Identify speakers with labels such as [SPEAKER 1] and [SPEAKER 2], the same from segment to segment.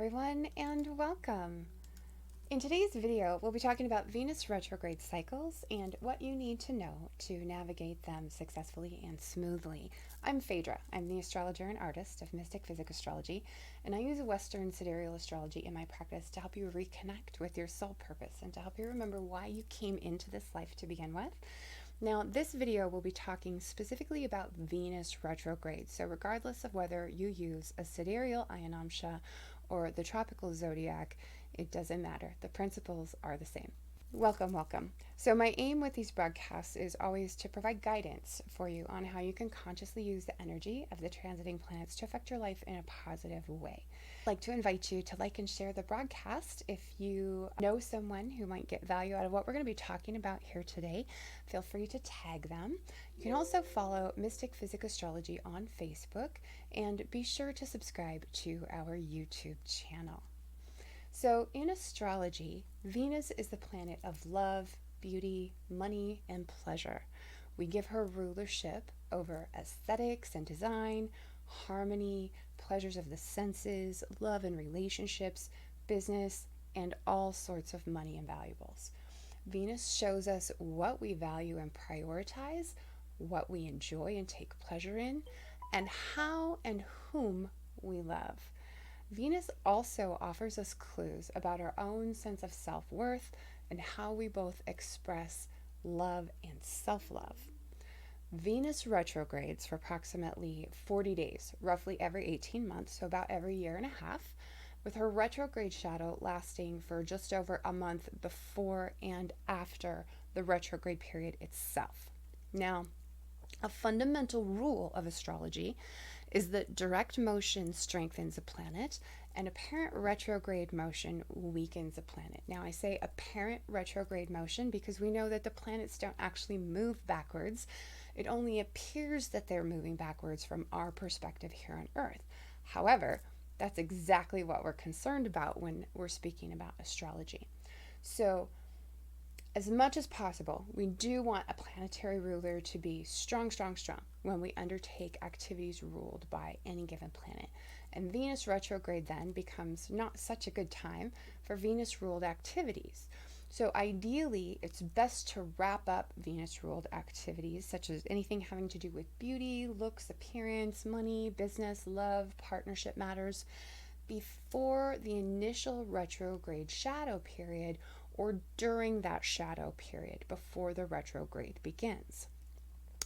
[SPEAKER 1] everyone, and welcome. In today's video, we'll be talking about Venus retrograde cycles and what you need to know to navigate them successfully and smoothly. I'm Phaedra. I'm the astrologer and artist of Mystick, Physick Astrology, and I use Western sidereal astrology in my practice to help you reconnect with your soul purpose and to help you remember why you came into this life to begin with. Now, this video will be talking specifically about Venus retrograde, so regardless of whether you use a sidereal ayanamsha or the tropical zodiac, it doesn't matter. The principles are the same. Welcome, welcome. So my aim with these broadcasts is always to provide guidance for you on how you can consciously use the energy of the transiting planets to affect your life in a positive way. I'd like to invite you to like and share the broadcast. If you know someone who might get value out of what we're going to be talking about here today, feel free to tag them. You can also follow Mystick Physick Astrology on Facebook and be sure to subscribe to our YouTube channel. So in astrology, Venus is the planet of love, beauty, money, and pleasure. We give her rulership over aesthetics and design, harmony, pleasures of the senses, love and relationships, business, and all sorts of money and valuables. Venus shows us what we value and prioritize, what we enjoy and take pleasure in, and how and whom we love. Venus also offers us clues about our own sense of self-worth and how we both express love and self-love. Venus retrogrades for approximately 40 days, roughly every 18 months, so about every year and a half, with her retrograde shadow lasting for just over a month before and after the retrograde period itself. Now, a fundamental rule of astrology is that direct motion strengthens a planet and apparent retrograde motion weakens a planet. Now, I say apparent retrograde motion because we know that the planets don't actually move backwards. It only appears that they're moving backwards from our perspective here on Earth. However, that's exactly what we're concerned about when we're speaking about astrology. So, as much as possible, we do want a planetary ruler to be strong when we undertake activities ruled by any given planet. And Venus retrograde then becomes not such a good time for Venus-ruled activities. So ideally, it's best to wrap up Venus-ruled activities, such as anything having to do with beauty, looks, appearance, money, business, love, partnership matters, before the initial retrograde shadow period or during that shadow period before the retrograde begins.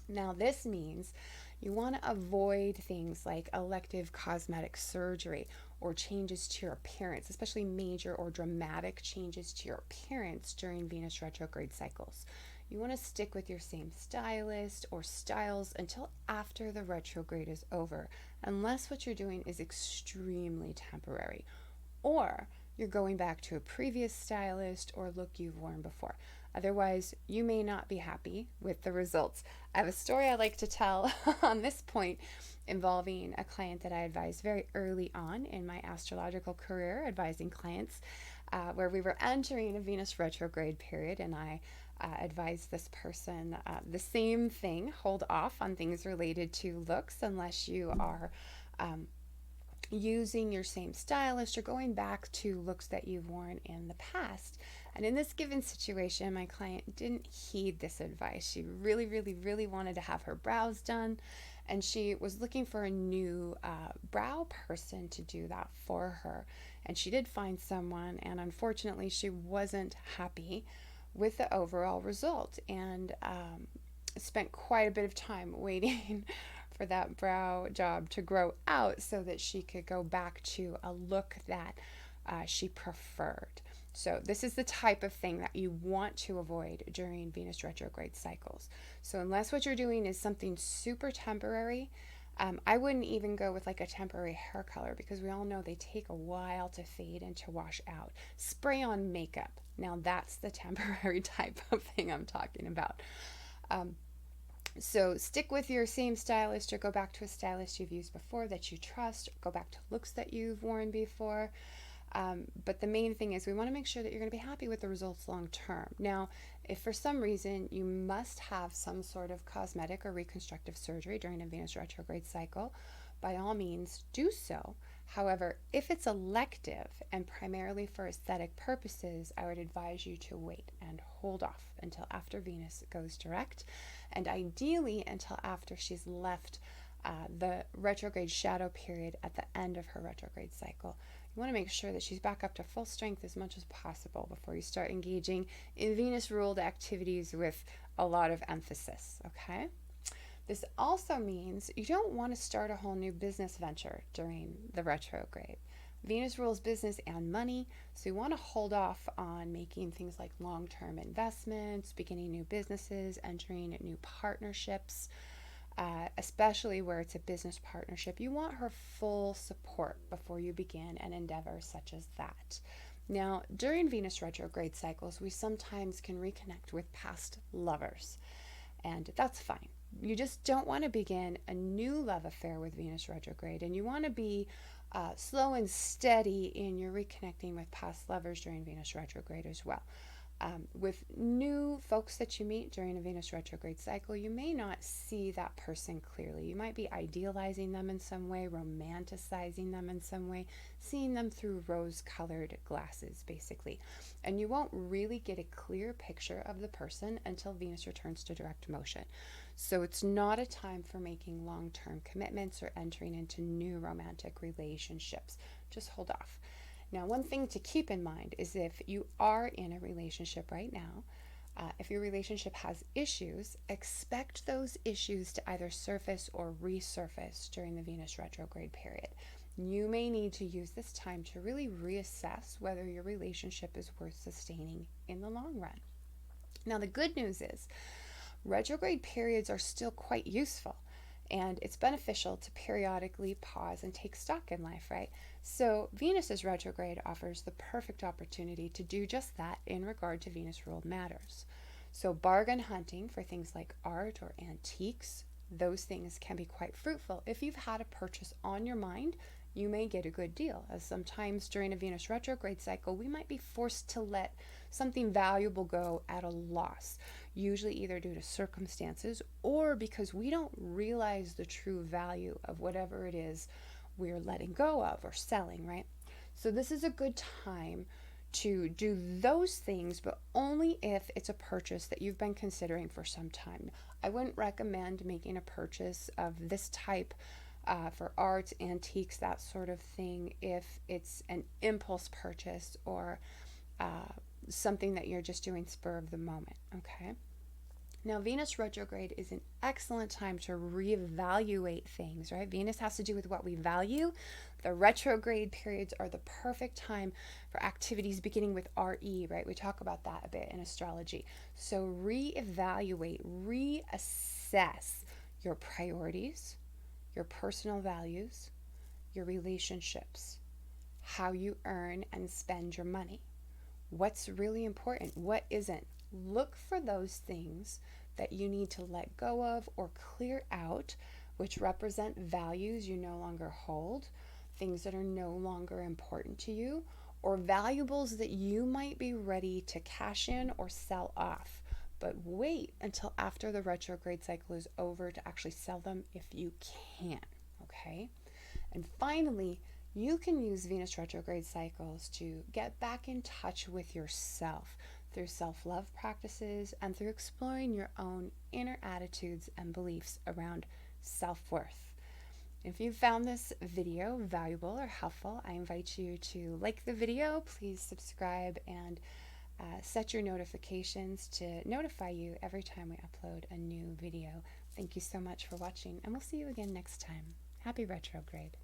[SPEAKER 1] Now, this means you want to avoid things like elective cosmetic surgery or changes to your appearance, especially major or dramatic changes to your appearance during Venus retrograde cycles. You want to stick with your same stylist or styles until after the retrograde is over, unless what you're doing is extremely temporary, or you're going back to a previous stylist or look you've worn before. Otherwise, you may not be happy with the results. I have a story I like to tell on this point involving a client that I advised very early on in my astrological career, advising clients, where we were entering a Venus retrograde period, and I advised this person the same thing: hold off on things related to looks unless you are using your same stylist or going back to looks that you've worn in the past. And in this given situation, my client didn't heed this advice. She really wanted to have her brows done, and she was looking for a new brow person to do that for her. And she did find someone, and unfortunately she wasn't happy with the overall result, and spent quite a bit of time waiting for that brow job to grow out so that she could go back to a look that she preferred. So this is the type of thing that you want to avoid during Venus retrograde cycles. So unless what you're doing is something super temporary, I wouldn't even go with like a temporary hair color, because we all know they take a while to fade and to wash out. Spray on makeup. Now that's the temporary type of thing I'm talking about. So stick with your same stylist or go back to a stylist you've used before that you trust. Go back to looks that you've worn before. But the main thing is we want to make sure that you're going to be happy with the results long term. Now, if for some reason you must have some sort of cosmetic or reconstructive surgery during a Venus retrograde cycle, by all means do so. However, if it's elective and primarily for aesthetic purposes, I would advise you to wait and hold off until after Venus goes direct, and ideally until after she's left the retrograde shadow period at the end of her retrograde cycle. You want to make sure that she's back up to full strength as much as possible before you start engaging in Venus-ruled activities with a lot of emphasis, okay? This also means you don't want to start a whole new business venture during the retrograde. Venus rules business and money, so you want to hold off on making things like long-term investments, beginning new businesses, entering new partnerships, especially where it's a business partnership. You want her full support before you begin an endeavor such as that. Now, during Venus retrograde cycles, we sometimes can reconnect with past lovers, and that's fine. You just don't want to begin a new love affair with Venus retrograde, and you want to be slow and steady in your reconnecting with past lovers during Venus retrograde as well. With new folks that you meet during a Venus retrograde cycle, you may not see that person clearly. You might be idealizing them in some way, romanticizing them in some way, seeing them through rose-colored glasses, basically. And you won't really get a clear picture of the person until Venus returns to direct motion. So it's not a time for making long-term commitments or entering into new romantic relationships. Just hold off. Now, one thing to keep in mind is if you are in a relationship right now, if your relationship has issues, expect those issues to either surface or resurface during the Venus retrograde period. You may need to use this time to really reassess whether your relationship is worth sustaining in the long run. Now, the good news is retrograde periods are still quite useful. And it's beneficial to periodically pause and take stock in life, right? So Venus's retrograde offers the perfect opportunity to do just that in regard to Venus-ruled matters. So bargain hunting for things like art or antiques, those things can be quite fruitful. If you've had a purchase on your mind, you may get a good deal, as sometimes during a Venus retrograde cycle, we might be forced to let something valuable go at a loss, usually either due to circumstances or because we don't realize the true value of whatever it is we're letting go of or selling, right? So this is a good time to do those things, but only if it's a purchase that you've been considering for some time. I wouldn't recommend making a purchase of this type for art, antiques, that sort of thing, if it's an impulse purchase or something that you're just doing spur of the moment, okay? Now, Venus retrograde is an excellent time to reevaluate things, right? Venus has to do with what we value. The retrograde periods are the perfect time for activities beginning with RE, right? We talk about that a bit in astrology. So reevaluate, reassess your priorities, your personal values, your relationships, how you earn and spend your money. What's really important? What isn't? Look for those things that you need to let go of or clear out, which represent values you no longer hold, things that are no longer important to you, or valuables that you might be ready to cash in or sell off. But wait until after the retrograde cycle is over to actually sell them if you can, okay? And finally, you can use Venus retrograde cycles to get back in touch with yourself through self-love practices and through exploring your own inner attitudes and beliefs around self-worth. If you found this video valuable or helpful, I invite you to like the video, please subscribe, and set your notifications to notify you every time we upload a new video. Thank you so much for watching, and we'll see you again next time. Happy retrograde.